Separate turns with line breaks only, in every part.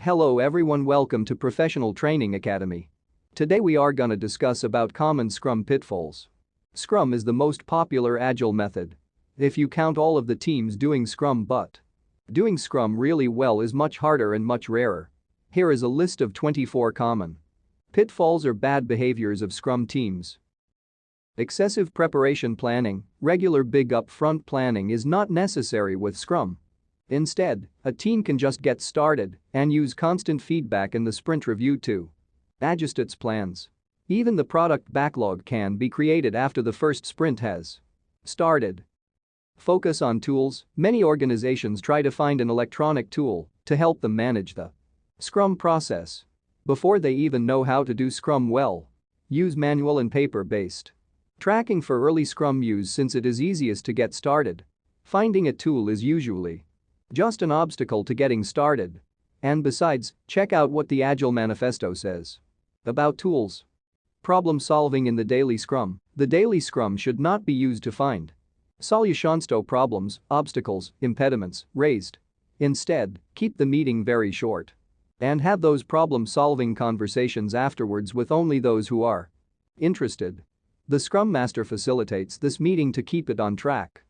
Hello everyone, welcome to Professional Training Academy. Today we are gonna discuss about common Scrum pitfalls. Scrum is the most popular Agile method. If you count all of the teams doing Scrum, but doing Scrum really well is much harder and much rarer. Here is a list of 24 common pitfalls or bad behaviors of Scrum teams. Excessive preparation planning. Regular big upfront planning is not necessary with Scrum. Instead, a team can just get started and use constant feedback in the sprint review to adjust its plans. Even the product backlog can be created after the first sprint has started. Focus on tools. Many organizations try to find an electronic tool to help them manage the Scrum process before they even know how to do Scrum well. Use manual and paper-based tracking for early Scrum use since it is easiest to get started. Finding a tool is usually just an obstacle to getting started. And besides, check out what the Agile Manifesto says about tools. Problem solving in the daily Scrum. The daily Scrum should not be used to find solutions to problems, obstacles, impediments raised. Instead, keep the meeting very short and have those problem-solving conversations afterwards with only those who are interested. The Scrum Master facilitates this meeting to keep it on track.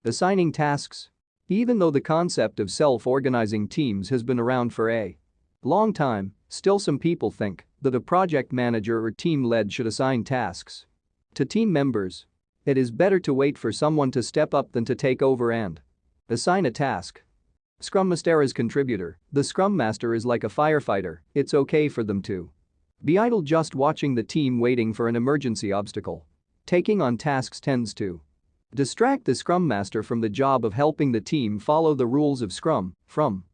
Assigning tasks. Even though the concept of self-organizing teams has been around for a long time, still some people think that a project manager or team lead should assign tasks to team members. It is better to wait for someone to step up than to take over and assign a task. Scrum Master as contributor. The Scrum Master is like a firefighter. It's okay for them to be idle just watching the team waiting for an emergency obstacle. Taking on tasks tends to distract the Scrum Master from the job of helping the team follow the rules of Scrum, from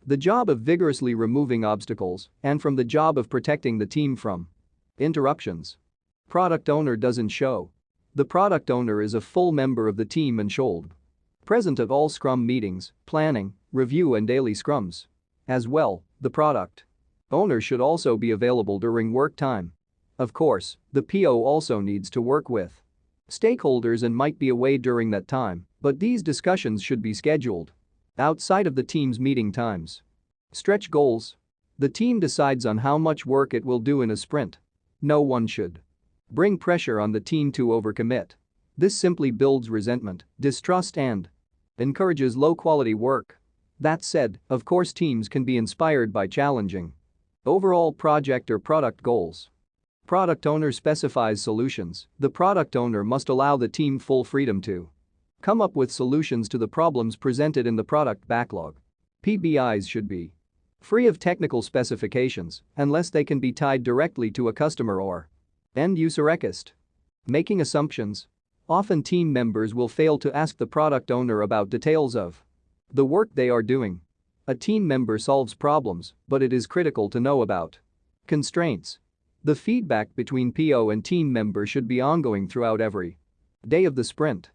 the job of vigorously removing obstacles, and from the job of protecting the team from interruptions. Product owner doesn't show. The product owner is a full member of the team and should present at all Scrum meetings, planning, review and daily Scrums. As well, the product owner should also be available during work time. Of course, the PO also needs to work with stakeholders and might be away during that time, but these discussions should be scheduled outside of the team's meeting times. Stretch goals. The team decides on how much work it will do in a sprint. No one should bring pressure on the team to overcommit. This simply builds resentment, distrust and encourages low-quality work. That said, of course teams can be inspired by challenging overall project or product goals. Product owner specifies solutions. The product owner must allow the team full freedom to come up with solutions to the problems presented in the product backlog. PBIs should be free of technical specifications unless they can be tied directly to a customer or end-user request. Making assumptions. Often team members will fail to ask the product owner about details of the work they are doing. A team member solves problems, but it is critical to know about constraints. The feedback between PO and team member should be ongoing throughout every day of the sprint.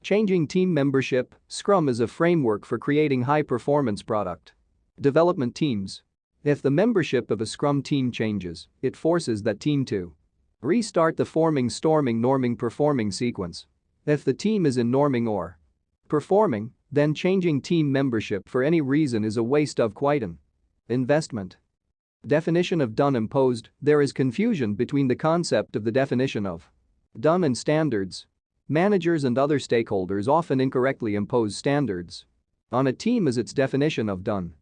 Changing team membership. Scrum is a framework for creating high-performance product development teams. If the membership of a Scrum team changes, it forces that team to restart the forming, storming, norming, performing sequence. If the team is in norming or performing, then changing team membership for any reason is a waste of quite an investment. Definition of done imposed. There is confusion between the concept of the definition of done and standards. Managers and other stakeholders often incorrectly impose standards on a team as its definition of done.